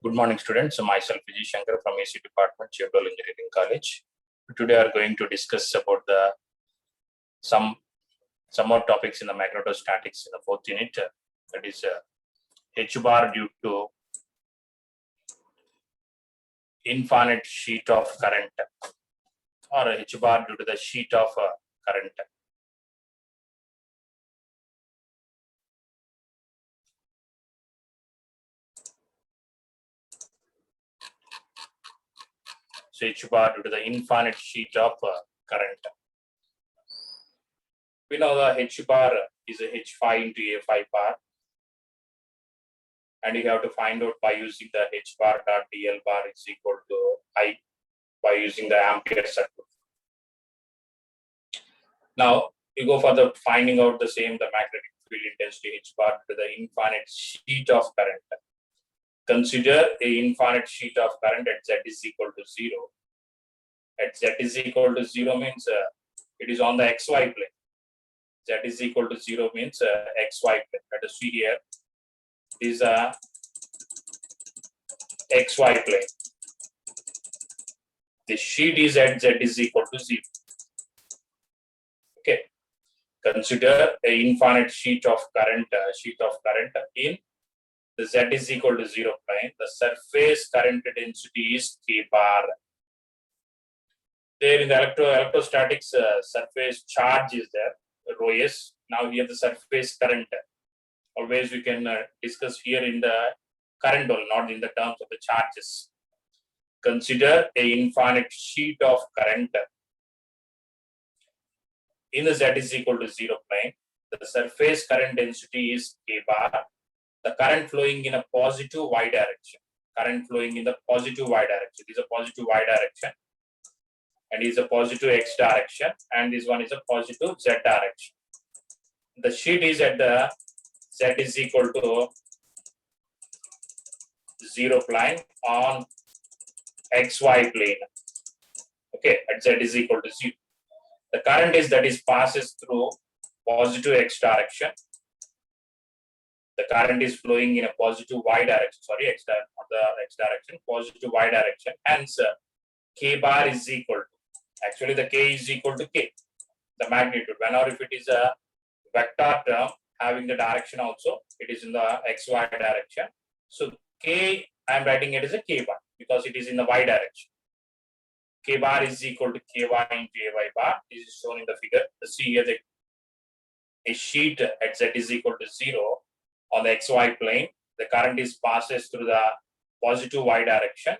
Good morning, students. Myself, Vijay Shankar from ECE Department, Chevrolet Engineering College. Today, we are going to discuss about some more topics in the Magneto statics in the fourth unit. That is H bar due to infinite sheet of current, or H bar due to the sheet of current. So H bar due to the infinite sheet of current. We know the H bar is a H5 into A5 bar, and you have to find out by using the H bar dot DL bar is equal to I by using the ampere circuit. Now you go for the finding out the same the magnetic field intensity H bar to the infinite sheet of current. Consider a infinite sheet of current at Z is equal to 0. At Z is equal to 0 means it is on the XY plane. Z is equal to 0 means XY plane. Let us see here. This is a XY plane. The sheet is at Z is equal to 0. Okay. Consider a infinite sheet of current in the Z is equal to 0 plane. The surface current density is K bar. There in the electrostatics, surface charge is there, rho s. Now here the surface current. Always we can discuss here in the current only, not in the terms of the charges. Consider a infinite sheet of current in the Z is equal to 0 plane. The surface current density is K bar. The current flowing in a positive y direction. Current flowing in the positive y direction. This is a positive y direction. And is a positive x direction. And this one is a positive z direction. The sheet is at the Z is equal to 0 plane on XY plane. Okay, at Z is equal to 0. The current is that is passes through positive x direction. The current is flowing in a positive y direction. Sorry, not the x direction, positive y direction. Hence, K bar is equal to. Actually, the K is equal to K, the magnitude. Whenever if it is a vector term having the direction also, it is in the xy direction. So K, I am writing it as a K bar because it is in the y direction. K bar is equal to Ky into Ay bar. This is shown in the figure. See here a sheet at Z is equal to 0 on the xy plane. The current is passes through the positive y direction.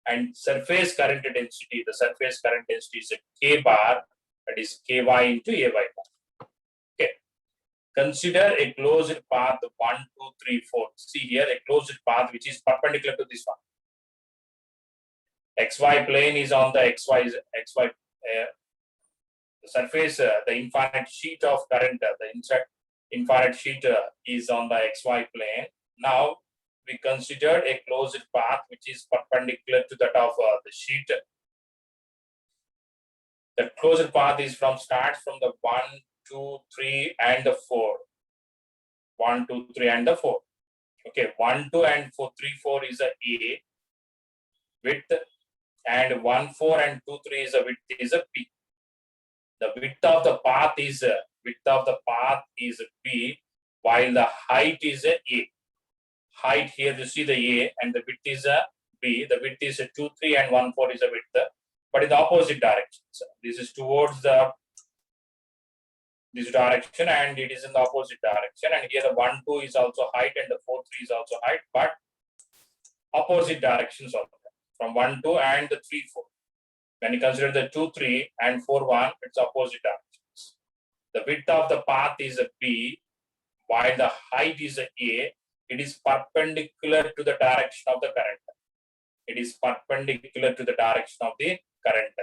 And surface current density, the surface current density is a K bar, that is Ky into Ay bar. Okay. Consider a closed path 1, 2, 3, 4. See here a closed path which is perpendicular to this one. XY plane is on the XY the surface, the infinite sheet of current, the infinite sheet is on the XY plane. Now, we considered a closed path which is perpendicular to that of the sheet. The closed path is starts from the 1, 2, 3 and the 4. 1, 2, 3 and the 4. Okay, 1, 2 and 4, 3, 4 is a A width, and 1, 4 and 2, 3 is a width is a B. The width of the path is B, while the height is a A. Height here you see the A and the width is a B. The width is a 2, 3 and 1, 4 is a width, but in the opposite direction. So this is towards this direction and it is in the opposite direction. And here the 1, 2 is also height and the 4, 3 is also height, but opposite directions also. From 1, 2 and the 3, 4. When you consider the 2, 3 and 4, 1, it's opposite directions. The width of the path is a B, while the height is a A. It is perpendicular to the direction of the current. It is perpendicular to the direction of the current.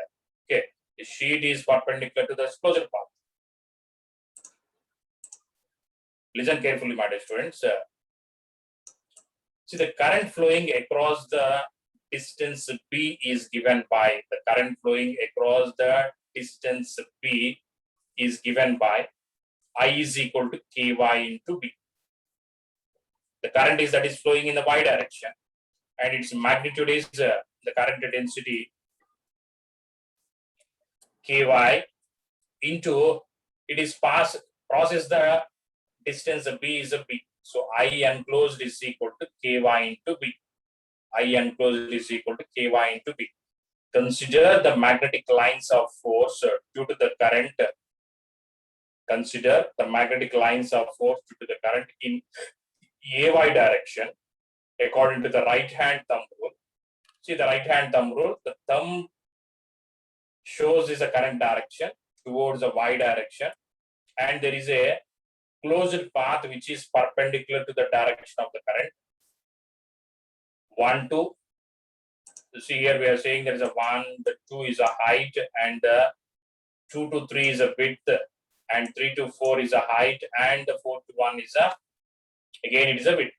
Okay, the sheet is perpendicular to the closed path. Listen carefully, my dear students. See, the current flowing across the distance B is given by the current flowing across the distance B is given by I is equal to Ky into B. The current is that is flowing in the y direction, and its magnitude is the current density ky into it is process the distance b is a b. So I enclosed is equal to ky into b. I enclosed is equal to ky into b. Consider the magnetic lines of force due to the current. Consider the magnetic lines of force due to the current in AY direction according to the right hand thumb rule. See the right hand thumb rule, the thumb shows is a current direction towards the Y direction, and there is a closed path which is perpendicular to the direction of the current. 1, 2. See here we are saying there is a 1, the 2 is a height, and the 2 to 3 is a width, and 3 to 4 is a height, and the 4 to 1 is a, again it is a width.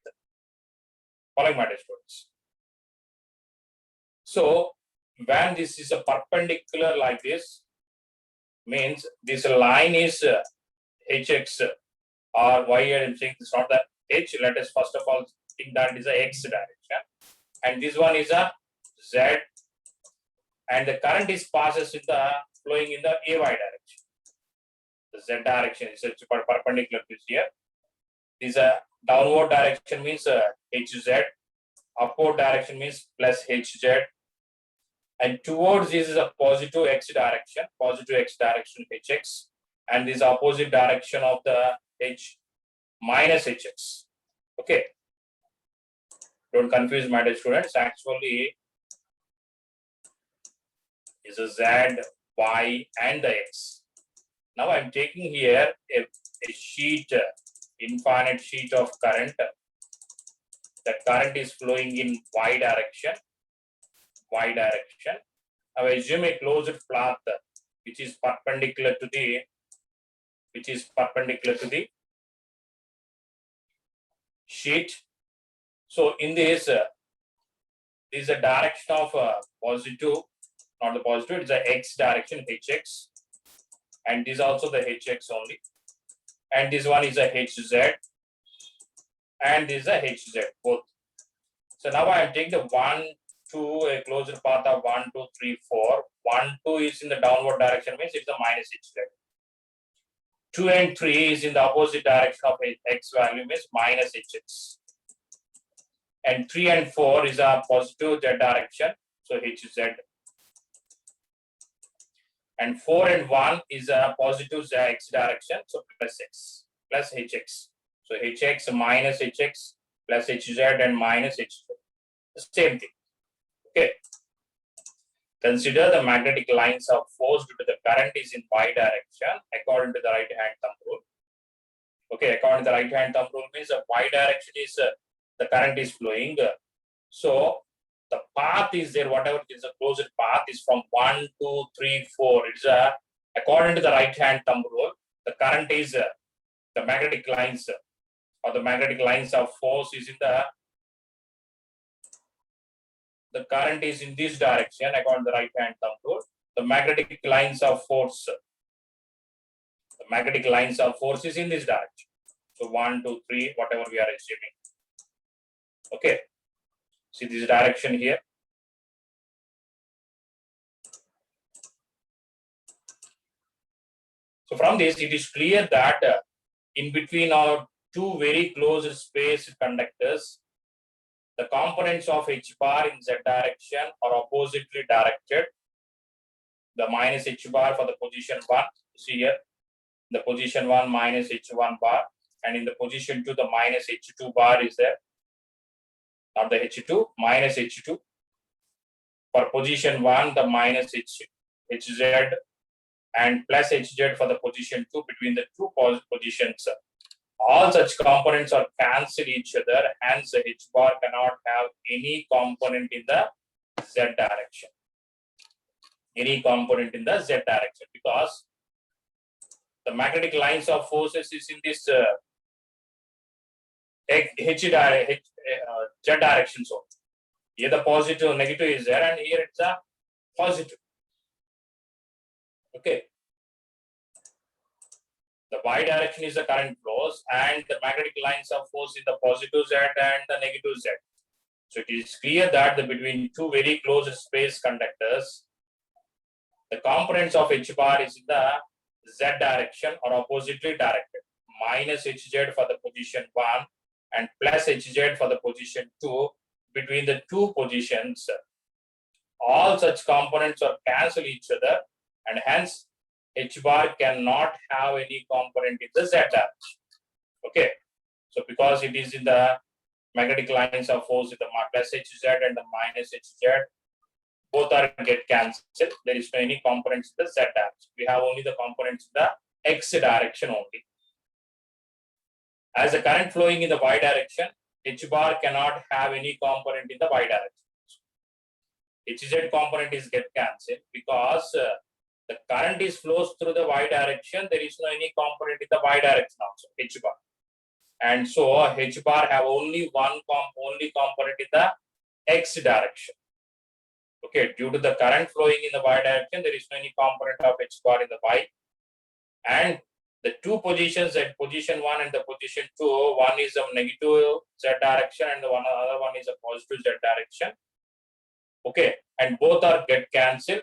Following my students. So when this is a perpendicular like this, means this line is hx, or y I am saying it's not the h. Let us first of all think that is a x direction, and this one is a z, and the current is passes in the flowing in the AY direction. The z direction is perpendicular to here. This downward direction means hz, upward direction means plus hz, and towards this is a positive x direction hx, and this opposite direction of the h minus hx. Okay, don't confuse my dear students. Actually is a z, y, and the x. Now I'm taking here a sheet, infinite sheet of current. The current is flowing in y direction. Now I assume a closed path which is perpendicular to the sheet. So in this is a direction of positive, not the positive, it's a x direction hx, and this also the hx only, and this one is a hz, and this is a hz both. So now I am taking the 1, 2, a closed path of 1, 2, 3, 4. 1, 2 is in the downward direction, means it's a minus hz. 2 and 3 is in the opposite direction of x value, means minus hx. And 3 and 4 is a positive z direction, so hz. And 4 and 1 is a positive z x direction, so plus x, plus hx. So hx minus hx plus hz and minus hz. The same thing. Okay. Consider the magnetic lines of force due to the current is in y direction according to the right hand thumb rule. Okay, according to the right hand thumb rule means the y direction is the current is flowing. So the path is there, whatever is the closed path is from 1, 2, 3, 4. It's according to the right hand thumb rule, the current is the magnetic lines or the magnetic lines of force is in the current is in this direction according to the right hand thumb rule. The magnetic lines of force, is in this direction. So 1, 2, 3, whatever we are assuming. Okay. See this direction here. So from this, it is clear that in between our two very close spaced conductors, the components of h bar in z direction are oppositely directed. The minus h bar for the position 1, see here, the position 1 minus h1 bar, and in the position 2, the minus h2 bar is there. Not the h2, minus h2. For position 1, the minus hz and plus hz for the position 2 between the two positions. All such components are cancel each other, hence the h bar cannot have any component in the z direction. Any component in the z direction, because the magnetic lines of forces is in this z direction zone. Here the positive, negative is there, and here it's a positive. Okay. The y direction is the current flows, and the magnetic lines of force is the positive z and the negative z. So it is clear that between two very close space conductors, the components of H bar is in the Z direction or oppositely directed. Minus Hz for the position 1 and plus Hz for the position 2. Between the two positions, all such components are cancel each other, and hence H bar cannot have any component in the Z direction. Okay, so because it is in the magnetic lines of force, the plus Hz and the minus Hz, both are get cancelled. There is no any components in the Z direction. We have only the components in the X direction only. As the current flowing in the Y direction, H bar cannot have any component in the Y direction. Hz component is get cancelled because the current is flows through the Y direction. There is no any component in the Y direction also, H bar. And so H bar have only one component in the X direction. Okay, due to the current flowing in the Y direction, there is no any component of H bar in the Y. And the two positions at position 1 and the position 2, one is a negative Z direction and the other one is a positive Z direction. Okay, and both are get cancelled,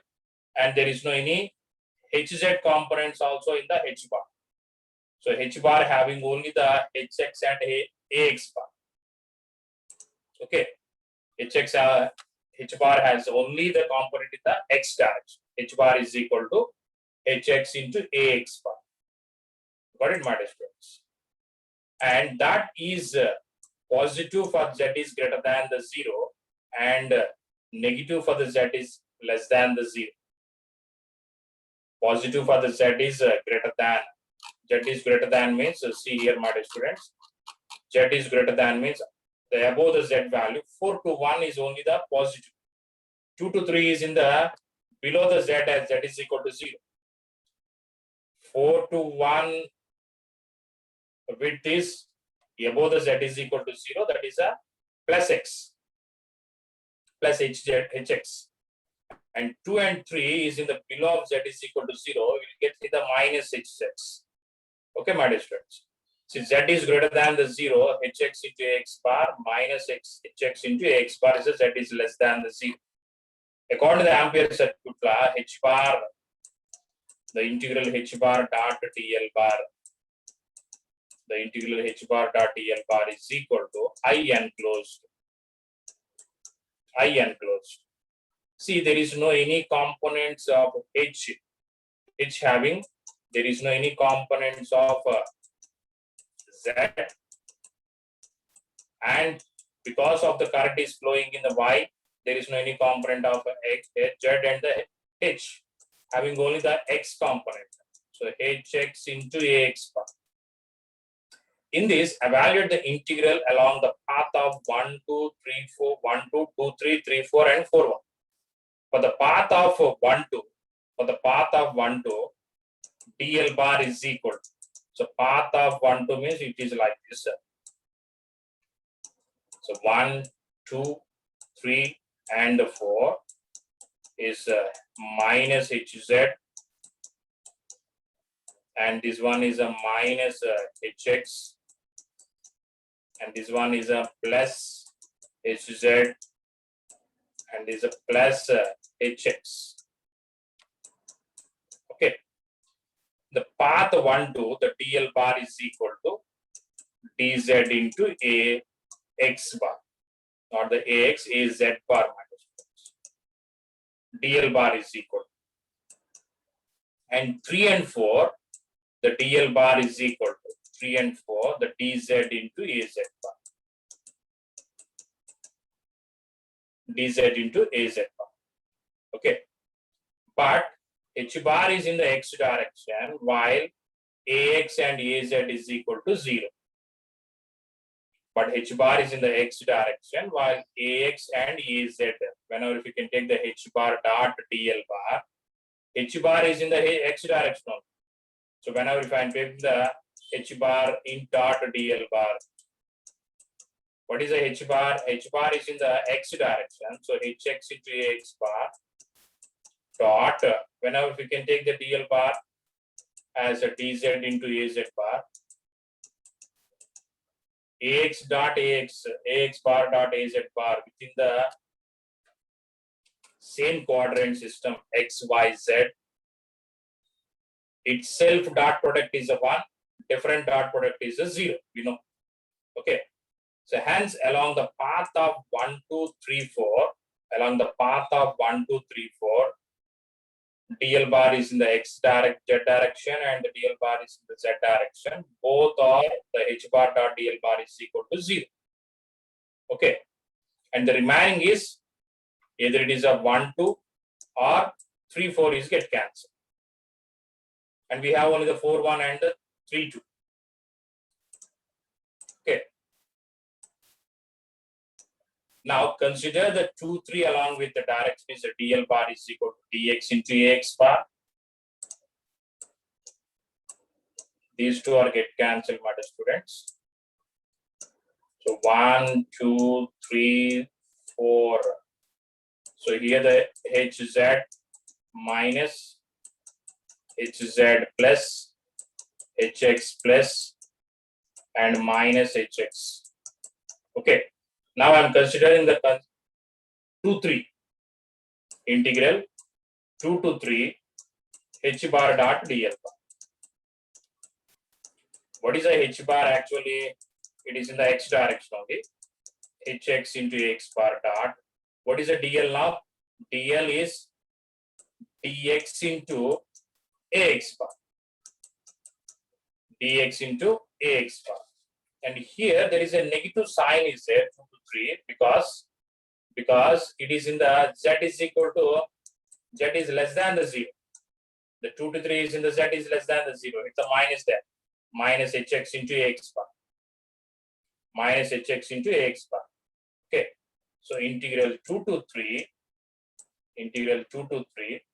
and there is no any Hz components also in the H bar. So H bar having only the Hx and Ax bar. Okay, H bar has only the component in the X direction. H bar is equal to Hx into Ax bar. Got it, my dear students? And that is positive for Z is greater than the 0 and negative for the Z is less than the 0. Positive for the Z is greater than. Z is greater than means, see here, my dear students, Z is greater than means the above the Z value, 4 to 1 is only the positive. 2 to 3 is in the below the Z as Z is equal to 0. 4 to 1 width is above the Z is equal to 0, that is a plus X, plus Hx. And 2 and 3 is in the below of Z is equal to 0, we will get the minus Hx. Okay, my dear students. Since Z is greater than the 0, Hx into Ax bar minus Hx into Ax bar is a Z is less than the 0. According to the Ampere circuit law, H bar, the integral H bar dot TL bar, the integral H bar dot TL bar is equal to I enclosed. I enclosed. See, there is no any components of H having, there is no any components of Z, and because of the current is flowing in the Y, there is no any component of Z and the H, having only the X component. So Hx into Ax bar. In this, evaluate the integral along the path of 1, 2, 3, 4, 1, 2, 2, 3, 3, 4, and 4, 1. For the path of 1, 2, dl bar is equal. So path of 1, 2 means it is like this. So 1, 2, 3, and 4 is minus Hz, and this one is a minus Hx, and this one is a plus Hz, and is a plus Hx. Okay. The path 1, 2, the dl bar is equal to dz into Ax bar, not the Ax, Az bar minus dl bar is equal. And 3 and 4, the dl bar is equal to 3 and 4, the dz into Az bar. Dz into Az bar. Okay. But H bar is in the X direction while Ax and Az is equal to 0. But H bar is in the X direction while Ax and Az, whenever if you can take the H bar dot dl bar, H bar is in the X direction only. So whenever if I am taking the H bar in dot dl bar, what is the H bar? H bar is in the X direction. So Hx into Ax bar dot, whenever we can take the dl bar as a dz into Az bar, ax dot ax bar dot az bar within the same quadrant system x, y, z. Itself dot product is a 1, different dot product is a 0, we know. Okay. So hence along the path of 1, 2, 3, 4, along the path of 1, 2, 3, 4, DL bar is in the z direction and the DL bar is in the z direction. Both are the h bar dot DL bar is equal to 0. Okay. And the remaining is either it is a 1, 2 or 3, 4 is get cancelled. And we have only the 4, 1 and the 3, 2. Okay. Now consider the 2, 3 along with the direction is the DL bar is equal to dx into ax bar. These two are get cancelled, my dear students. So 1, 2, 3, 4. So here the hz minus hz plus hx plus and minus hx. Okay. Now I am considering the 2, 3 integral 2 to 3 h bar dot dl bar. What is a h bar actually? It is in the x direction only. hx into x bar dot. What is a dl now? dl is dx into ax bar. dx into ax bar. And here there is a negative sign is there 2 to 3 because it is in the z is equal to z is less than the 0. The 2 to 3 is in the z is less than the 0. It's a minus there. Minus hx into ax bar. Minus hx into ax bar. Okay. So integral 2 to 3. Integral 2 to 3.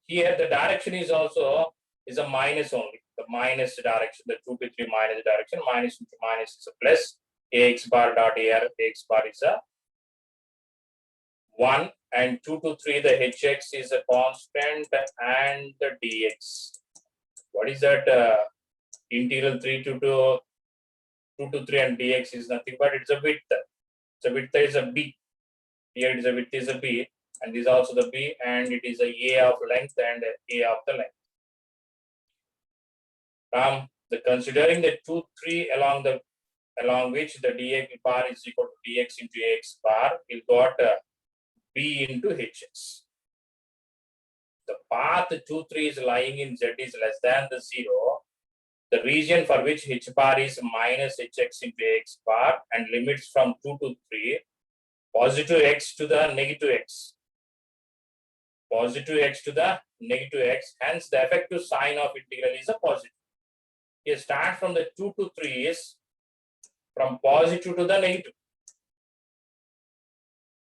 Here the direction is also is a minus only. The minus direction, the 2 to 3 minus direction, minus into minus is a plus. Ax bar dot ar, ax bar is a 1 and 2 to 3, the hx is a constant and the dx. What is that? Integral 3 to 2 to 3 and dx is nothing but it's a width. So width is a b. Here it is a width is a b and this is also the b and it is a of length and a of the length. From the considering the 2, 3 along which the dx bar is equal to dx into ax bar, we got b into hx. The path 2, 3 is lying in z is less than the 0. The region for which h bar is minus hx into x bar and limits from 2 to 3, positive x to the negative x. Positive x to the negative x. Hence, the effective sign of integral is a positive. Here, start from the 2 to 3 is from positive to the negative.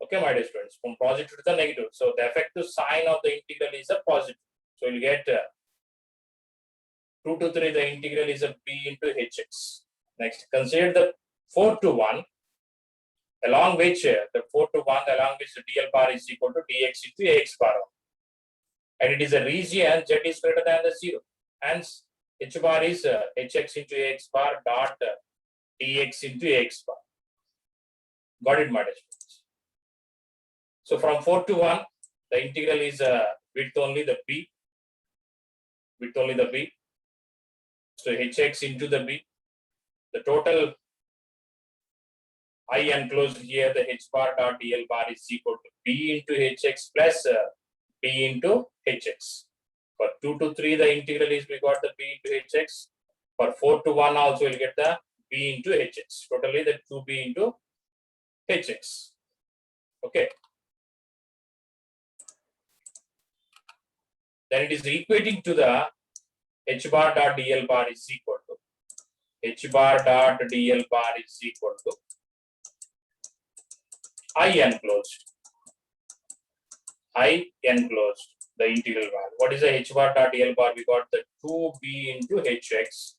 Okay, my dear students, from positive to the negative. So the effective sign of the integral is a positive. So you'll get 2 to 3, the integral is a b into hx. Next, consider the 4 to 1, along which the 4 to 1, along which the dl bar is equal to dx into ax bar. And it is a region z is greater than the 0. Hence, h bar is hx into ax bar dot dx into ax bar. Got it, my dear students? So from 4 to 1, the integral is width only the b. Width only the b. So hx into the b. The total I enclosed here, the h bar dot dl bar is equal to b into hx plus b into hx. For 2 to 3, the integral is we got the b into hx. For 4 to 1 also we'll get the b into hx. Totally the 2b into hx. Okay. Then it is equating to the h bar dot dl bar is equal to h bar dot dl bar is equal to I enclosed. I enclosed the integral value. What is the h bar dot dl bar? We got the 2b into hx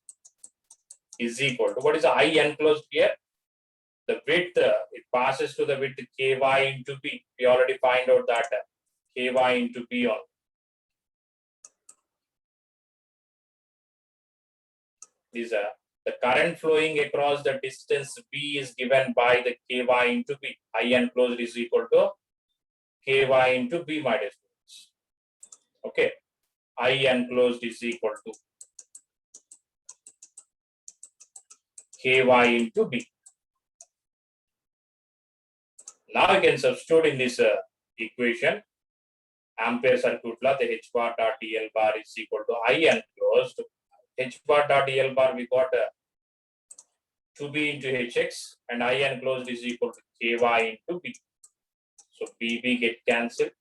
is equal to, what is the I enclosed here? The width, it passes to the width ky into b. We already find out that ky into b on. These are The current flowing across the distance B is given by the Ky into B. I enclosed is equal to Ky into B, my dear students. Okay. I enclosed is equal to Ky into B. Now you can substitute in this equation. Ampere circuit law, the H bar dot DL bar is equal to I enclosed. H bar dot DL bar, we got 2B into Hx, and I enclosed is equal to Ky into B. So BB get cancelled.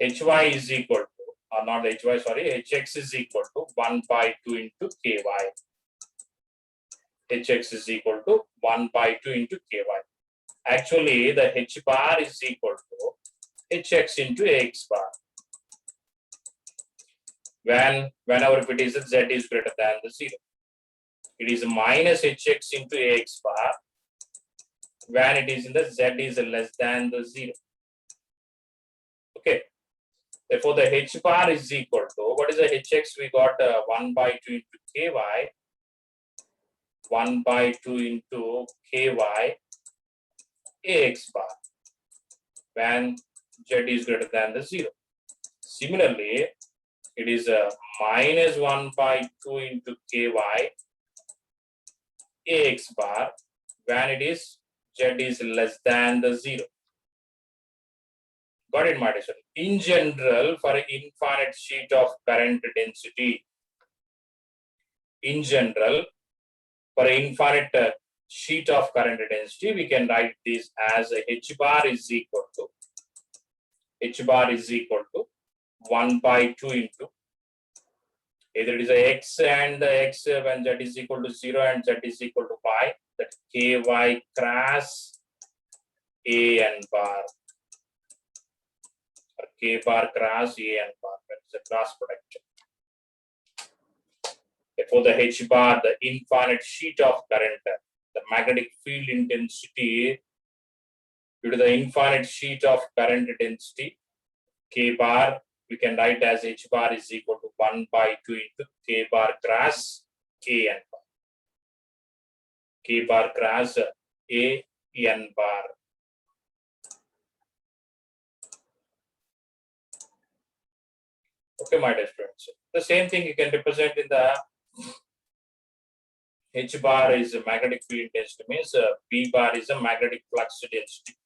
Hy is equal to, or not the Hy, sorry, Hx is equal to 1 by 2 into Ky. Hx is equal to 1 by 2 into Ky. Actually, the H bar is equal to Hx into Ax bar. Whenever it is Z is greater than the 0. It is minus Hx into Ax bar when it is in the Z is less than the 0. Okay. Therefore, the H bar is equal to, what is the Hx? We got 1 by 2 into Ky. 1 by 2 into Ky Ax bar when Z is greater than the 0. Similarly, it is minus 1 by 2 into Ky Ax bar when it is Z is less than the 0. Got it, my dear? In general, for an infinite sheet of current density, in general, for an infinite sheet of current density, we can write this as a H bar is equal to 1 by 2 into either it is a x and the x when z is equal to 0 and z is equal to y, that Ky cross A n bar, or K bar cross A n bar, that is a cross product. Therefore, the H bar, the infinite sheet of current, the magnetic field intensity due to the infinite sheet of current density, K bar, we can write as H bar is equal to 1 by 2 into K bar cross A n bar. K bar cross A n bar. Okay, my dear friends. The same thing you can represent in the H bar is a magnetic field intensity, means B bar is a magnetic flux density,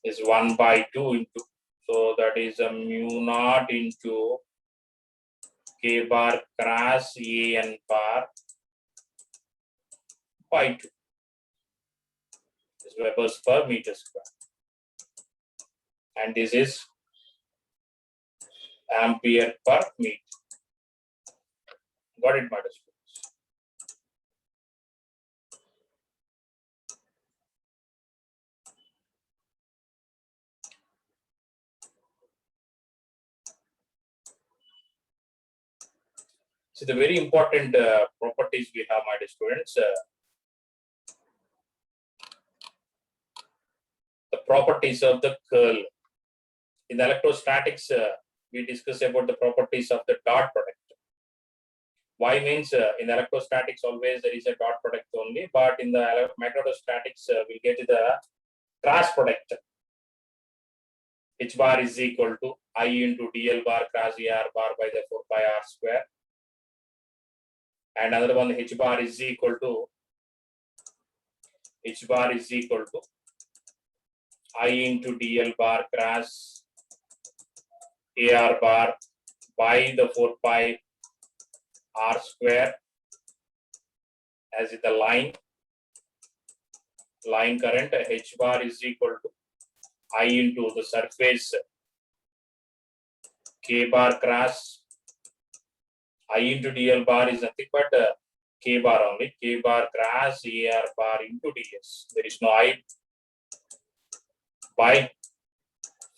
is 1 by 2 into, so that is a mu naught into K bar cross A n bar by 2. This is Webers per meter square. And this is ampere per meter. Got it, my dear students? So the very important properties we have, my dear students. The properties of the curl. In the electrostatics, we discuss about the properties of the dot product. Why means in electrostatics always there is a dot product only, but in the magnetostatics we get the cross product. H bar is equal to I into DL bar cross AR bar by the 4 pi R square. And another one, H bar is equal to I into DL bar cross AR bar by the 4 pi R square, as is the line current. H bar is equal to I into the surface K bar cross I into DL bar is nothing but K bar only. K bar cross AR bar into ds. There is no I, by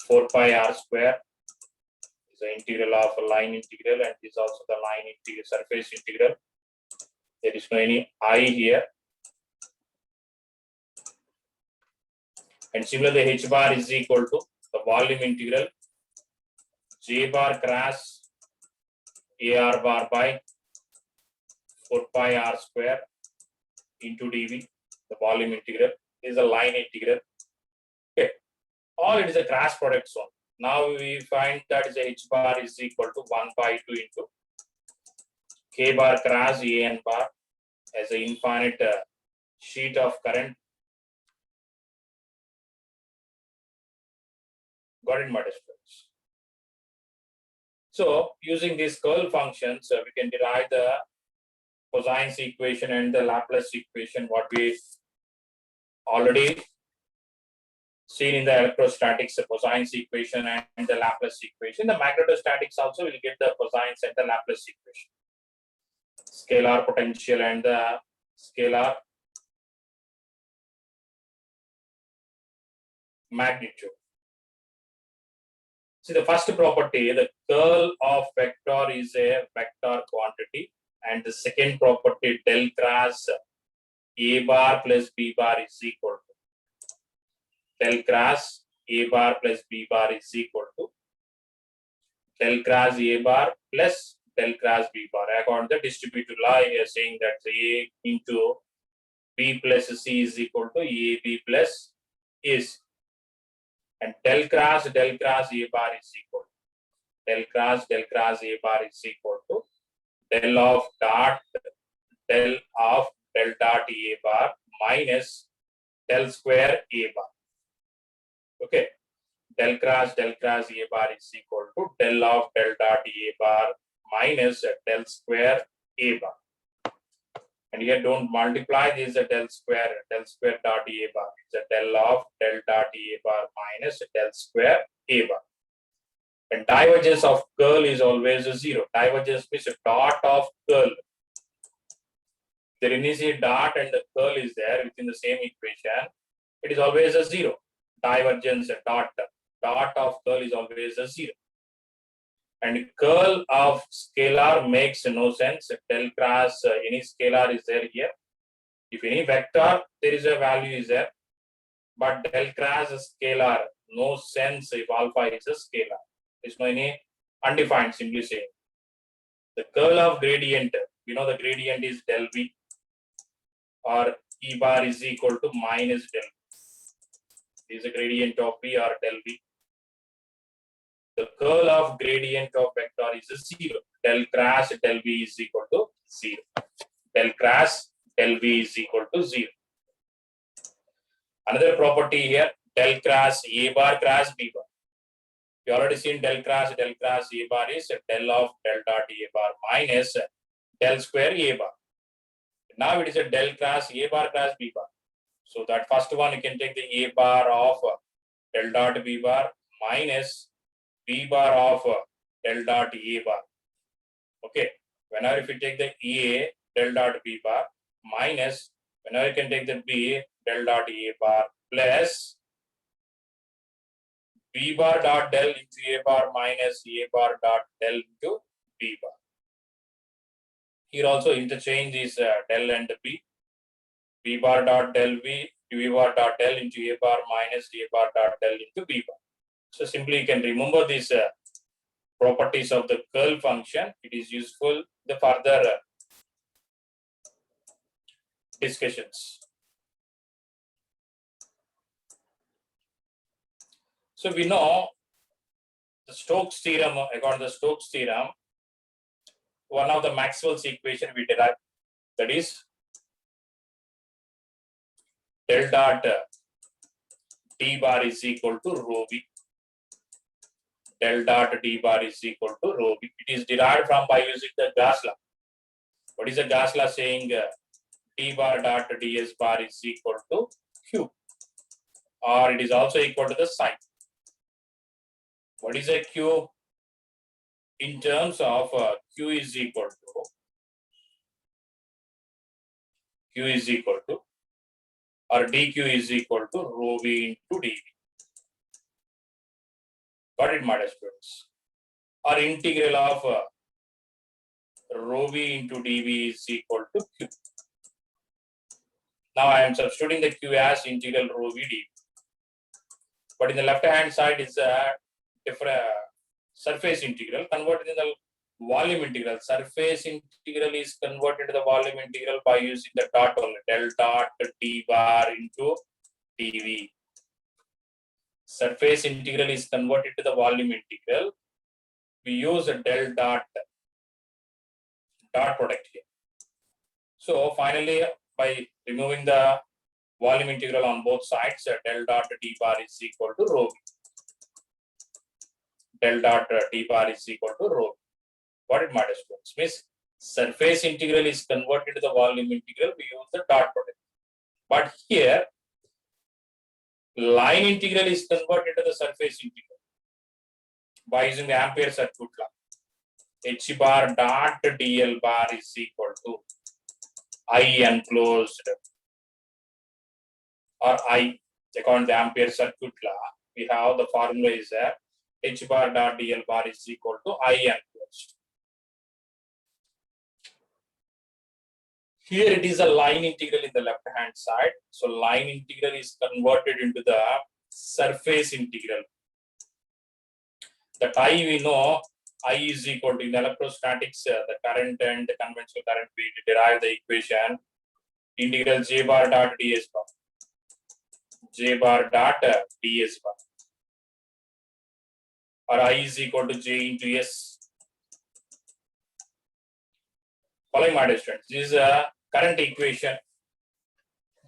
4 pi R square is the integral of a line integral, and this is also the line integral, surface integral. There is no any I here. And similarly, H bar is equal to the volume integral J bar cross AR bar by 4 pi r square into dv, the volume integral. This is a line integral. Okay, all it is a cross product zone. Now we find that is h bar is equal to 1 by 2 into k bar cross a n bar as an infinite sheet of current. Got it, my students? So using these curl functions, we can derive the cosine equation and the Laplace equation, what we already seen in the electrostatics, the cosine equation and the Laplace equation. The magnetostatics also will get the cosines and the Laplace equation. Scalar potential and the scalar magnitude. See, the first property, the curl of vector is a vector quantity, and the second property, del cross a bar plus b bar is equal to del cross a bar plus b bar is equal to del cross a bar plus del cross b bar. According to the distributive law, you are saying that a into b plus c is equal to ab plus is. And del cross a bar is equal to del cross a bar is equal to del of dot del dot a bar minus del square a bar. Okay, del cross a bar is equal to del of del dot a bar minus del square a bar. And here don't multiply this del square dot a bar. It's a del of del dot a bar minus del square a bar. And divergence of curl is always a 0. Divergence means a dot of curl. There is a dot and the curl is there within the same equation. It is always a 0. Divergence, a dot of curl is always a 0. And curl of scalar makes no sense. Del cross any scalar is there here. If any vector, there is a value is there. But del cross scalar, no sense if alpha is a scalar. There is no any undefined, simply saying. The curl of gradient, we know the gradient is del v, or E bar is equal to minus del v. This is a gradient of v or del v. The curl of gradient of vector is a 0. Del cross del v is equal to 0. Del cross del v is equal to 0. Another property here, del cross a bar cross b bar. You already seen del cross a bar is del of del dot a bar minus del square a bar. Now it is a del cross a bar cross b bar. So that first one you can take the a bar of del dot b bar minus b bar of del dot a bar. Okay. Whenever if you take the a del dot b bar minus, whenever you can take the b del dot a bar plus b bar dot del into a bar minus a bar dot del into b bar. Here also interchange is del and b. B bar dot del v, b bar dot del into a bar minus a bar dot del into b bar. So simply you can remember these properties of the curl function. It is useful the further discussions. So we know the Stokes theorem, according to the Stokes theorem, one of the Maxwell's equation we derive, that is del dot d bar is equal to rho v. Del dot d bar is equal to rho v. It is derived from by using the Gauss law. What is the Gauss law saying? D bar dot ds bar is equal to q, or it is also equal to the sign. What is a q? In terms of q is equal to or dq is equal to rho v into dv. Got it, my students? Or integral of rho v into dv is equal to q. Now I am substituting the q as integral rho v dv. But in the left hand side is a different surface integral. Converted in the volume integral. Surface integral is converted to the volume integral by using the dot only. Del dot d bar into dv. Surface integral is converted to the volume integral. We use a del dot product here. So finally, by removing the volume integral on both sides, del dot d bar is equal to rho v. Del dot d bar is equal to rho v. What it matters to us means surface integral is converted to the volume integral. We use the dot product. But here, line integral is converted to the surface integral by using the Ampere circuit law. H bar dot dl bar is equal to I enclosed or I, according to the Ampere circuit law, we have the formula is there. H bar dot dl bar is equal to I enclosed. Here it is a line integral in the left hand side. So line integral is converted into the surface integral. That I we know I is equal to in electrostatics, the current and the conventional current, we derive the equation integral j bar dot ds bar. J bar dot ds bar. Or I is equal to j into s. Following my distance. This is a current equation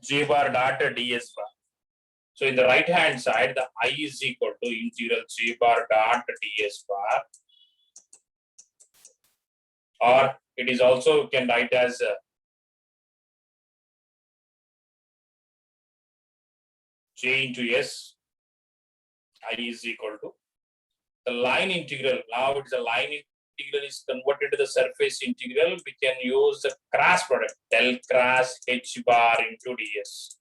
j bar dot ds bar. So in the right hand side, the I is equal to integral j bar dot ds bar. Or it is also, you can write as j into s. I is equal to the line integral. Now it's a line integral is converted to the surface integral. We can use the cross product del cross h bar into ds.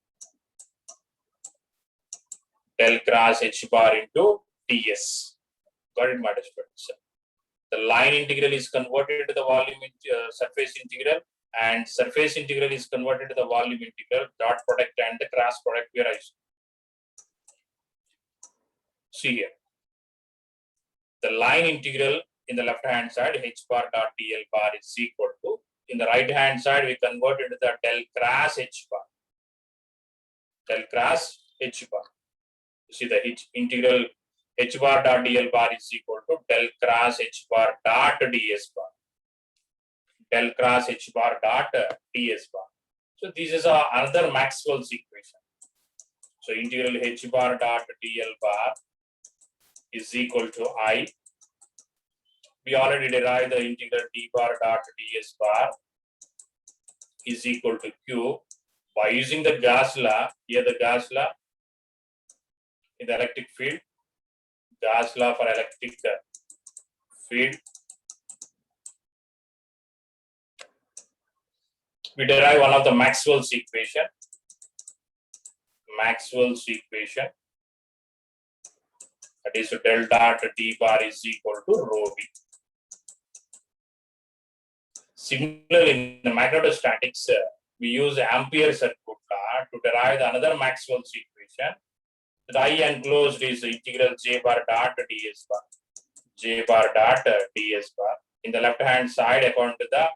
Del cross h bar into ds. Got it, my students? The line integral is converted to the volume surface integral, and surface integral is converted to the volume integral. Dot product and the cross product we are using. See here. The line integral in the left hand side, h bar dot dl bar is equal to, in the right hand side, we convert into the del cross h bar. Del cross h bar. You see the integral h bar dot dl bar is equal to del cross h bar dot ds bar. Del cross h bar dot ds bar. So this is another Maxwell's equation. So integral h bar dot dl bar is equal to I. We already derived the integral d bar dot ds bar is equal to q by using the Gauss law. Here the Gauss law in the electric field, Gauss law for electric field. We derive one of the Maxwell's equation. Maxwell's equation, that is del dot d bar is equal to rho v. Similarly, in the magnetostatics, we use Ampere circuit law to derive another Maxwell's equation. The I enclosed is integral j bar dot ds bar. J bar dot ds bar. In the left hand side, according to the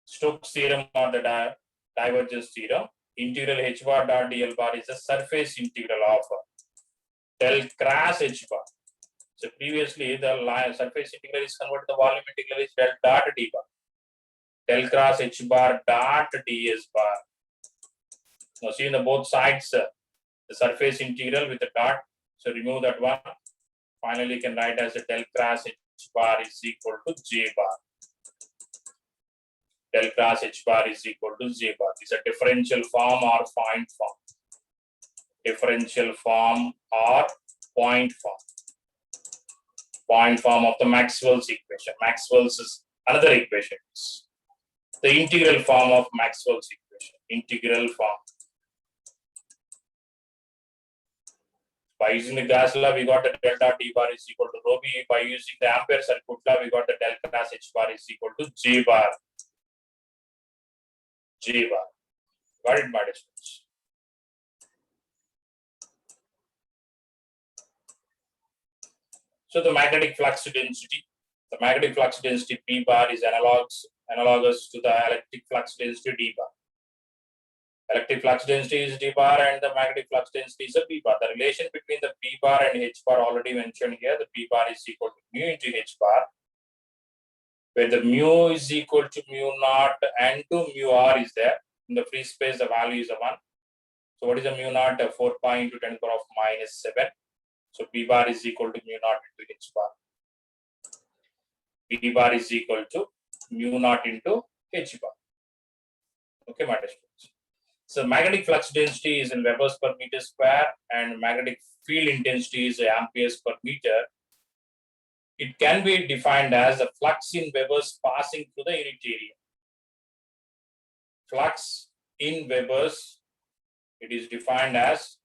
Stokes theorem or the divergence theorem, integral h bar dot dl bar is the surface integral of del cross h bar. So previously, the surface integral is converted to the volume integral is del dot d bar. Del cross h bar dot ds bar. Now see in the both sides, the surface integral with the dot. So remove that one. Finally, you can write as a del cross h bar is equal to j bar. Del cross h bar is equal to j bar. Is a differential form or point form. Differential form or point form. Point form of the Maxwell's equation. Maxwell's is another equation. The integral form of Maxwell's equation. Integral form. By using the Gauss law, we got the del dot d bar is equal to rho v. By using the Ampere circuit law, we got the del cross h bar is equal to j bar. J bar. Got it, my students? So the magnetic flux density. The magnetic flux density P bar is analogous to the electric flux density D bar. Electric flux density is D bar and the magnetic flux density is a P bar. The relation between the P bar and H bar already mentioned here. The P bar is equal to mu into H bar, where the mu is equal to mu naught and to mu r is there. In the free space, the value is a 1. So what is the mu naught? 4 pi into 10 to the power of minus 7. So P bar is equal to mu naught into H bar. P bar is equal to mu naught into H bar. Okay, my dear students. So magnetic flux density is in Webers per meter square and magnetic field intensity is amperes per meter. It can be defined as the flux in Webers passing through the unit area. Flux in Webers, it is defined as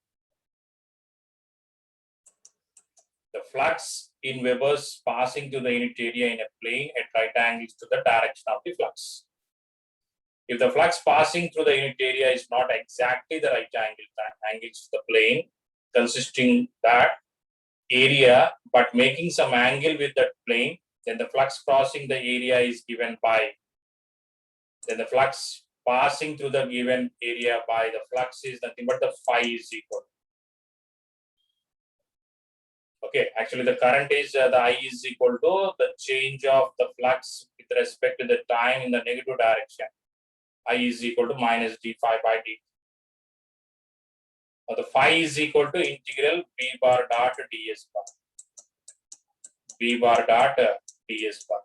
the flux in Webers passing through the unit area in a plane at right angles to the direction of the flux. If the flux passing through the unit area is not exactly the right angles to the plane, consisting that area but making some angle with that plane, then the flux crossing the area is given by, then the flux passing through the given area by the flux is nothing but the phi is equal. Okay, actually the current is the I is equal to the change of the flux with respect to the time in the negative direction. I is equal to minus d phi by dt. Now the phi is equal to integral b bar dot ds bar. B bar dot ds bar.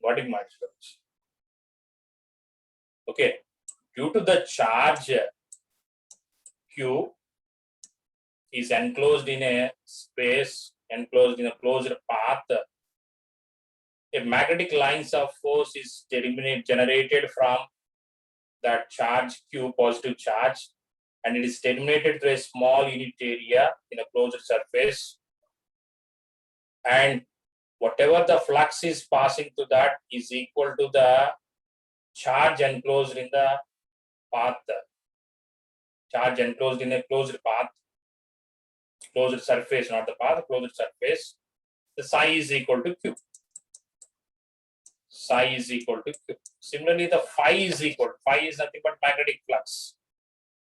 Got it, my students? Okay, due to the charge Q is enclosed in a space, enclosed in a closed path, a magnetic lines of force is generated from that charge Q, positive charge, and it is terminated through a small unit area in a closed surface, and whatever the flux is passing to that is equal to the charge enclosed in the path. Charge enclosed in a closed path, closed surface, not the path, closed surface. The psi is equal to Q. Psi is equal to Q. Similarly, the phi is equal. Phi is nothing but magnetic flux.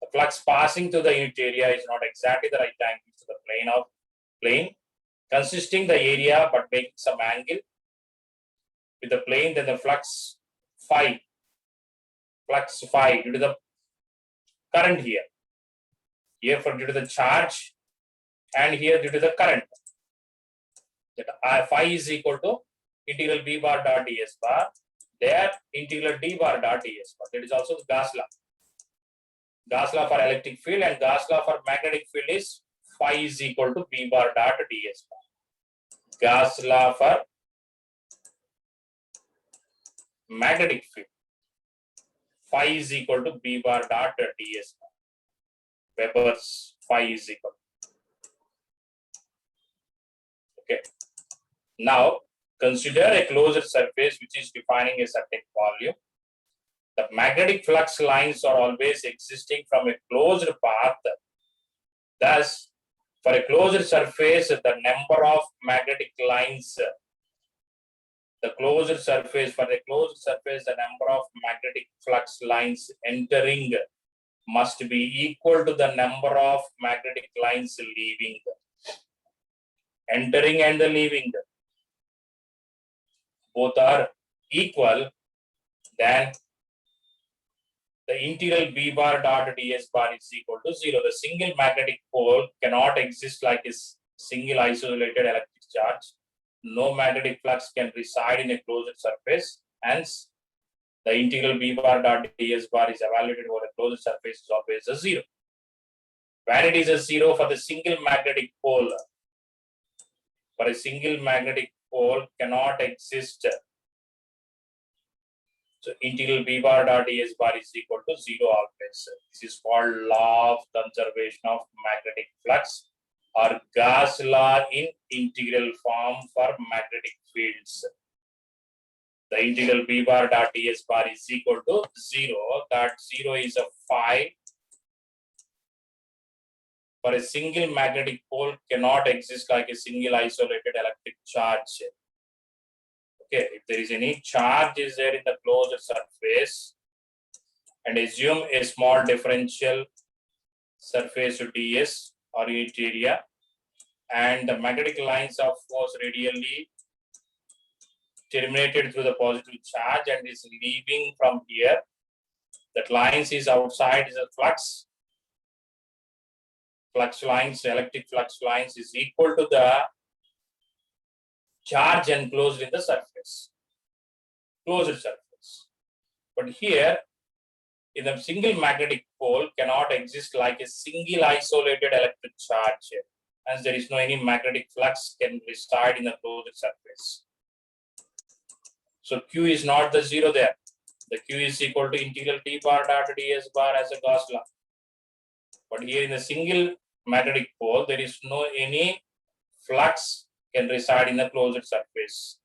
The flux passing to the unit area is not exactly the right angle to the plane, consisting the area but making some angle with the plane. Then the flux phi due to the current here for due to the charge, and here due to the current. That phi is equal to integral b bar dot ds bar. There integral d bar dot ds bar. That is also Gauss law. Gauss law for electric field and Gauss law for magnetic field is phi is equal to b bar dot ds bar. Gauss law for magnetic field, phi is equal to b bar dot ds bar. Weber's phi is equal. Okay. Now consider a closed surface which is defining a certain volume. The magnetic flux lines are always existing from a closed path. Thus, for a closed surface, the number of magnetic lines, the closed surface, for a closed surface, the number of magnetic flux lines entering must be equal to the number of magnetic lines leaving. Entering and the leaving, both are equal, then the integral b bar dot ds bar is equal to 0. The single magnetic pole cannot exist like a single isolated electric charge. No magnetic flux can reside in a closed surface. Hence, the integral b bar dot ds bar is evaluated over a closed surface is always a 0. When it is a 0 for the single magnetic pole, for a single magnetic pole cannot exist. So integral b bar dot ds bar is equal to 0 always. This is called law of conservation of magnetic flux or Gauss law in integral form for magnetic fields. The integral b bar dot ds bar is equal to 0. That 0 is a phi for a single magnetic pole cannot exist like a single isolated electric charge. Okay, if there is any charge is there in the closed surface, and assume a small differential surface ds or unit area, and the magnetic lines of force radially terminated through the positive charge and is leaving from here. That lines is outside is a flux. Flux lines, electric flux lines is equal to the charge enclosed in the surface, closed surface. But here, in a single magnetic pole cannot exist like a single isolated electric charge, as there is no any magnetic flux can reside in the closed surface. So Q is not the zero there. The Q is equal to integral T bar dot ds bar as a Gauss law. But here in the single magnetic pole, there is no any flux can reside in the closed surface.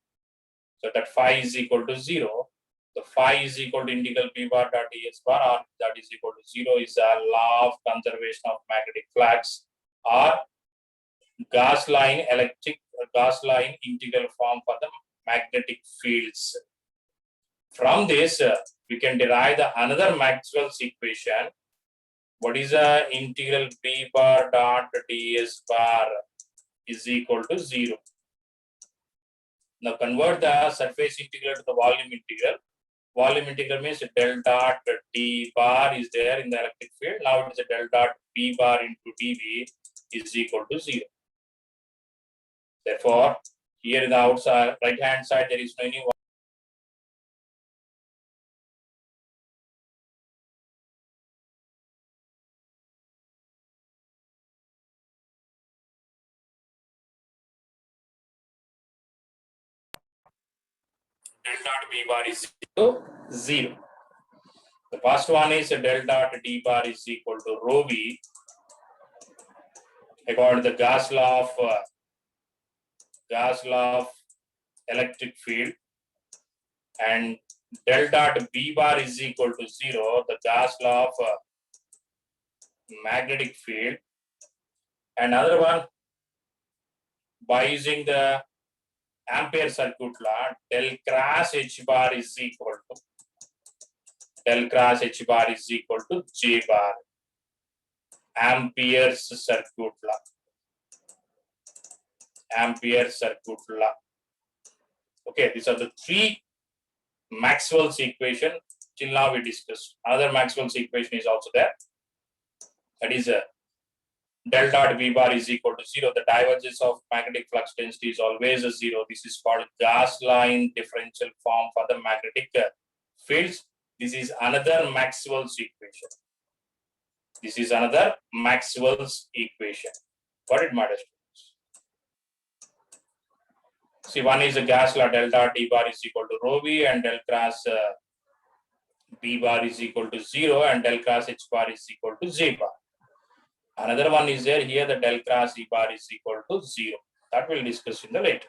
So that phi is equal to 0. The phi is equal to integral P bar dot ds bar, or that is equal to 0 is a law of conservation of magnetic flux, or Gauss line integral form for the magnetic fields. From this, we can derive the another Maxwell's equation. What is the integral P bar dot ds bar is equal to 0. Now convert the surface integral to the volume integral. Volume integral means del dot d bar is there in the electric field. Now it is a del dot b bar into dv is equal to 0. Therefore, here in the outside right hand side there is no any del dot b bar is equal to 0. The first one is del dot d bar is equal to rho v according to the Gauss law of electric field, and del dot b bar is equal to 0, the Gauss law of magnetic field. Another one, by using the Ampere circuit law, del cross h bar is equal to J bar. Ampere's circuit law. Okay, these are the three Maxwell's equation. Till now we discussed. Another Maxwell's equation is also there. That is del dot b bar is equal to 0. The divergence of magnetic flux density is always a 0. This is called Gauss line differential form for the magnetic fields. This is another Maxwell's equation. Got it, my students? See, one is a Gauss law, del dot d bar is equal to rho v, and del cross b bar is equal to 0, and del cross h bar is equal to j bar. Another one is there here, the del cross e bar is equal to 0. That we'll discuss in the later.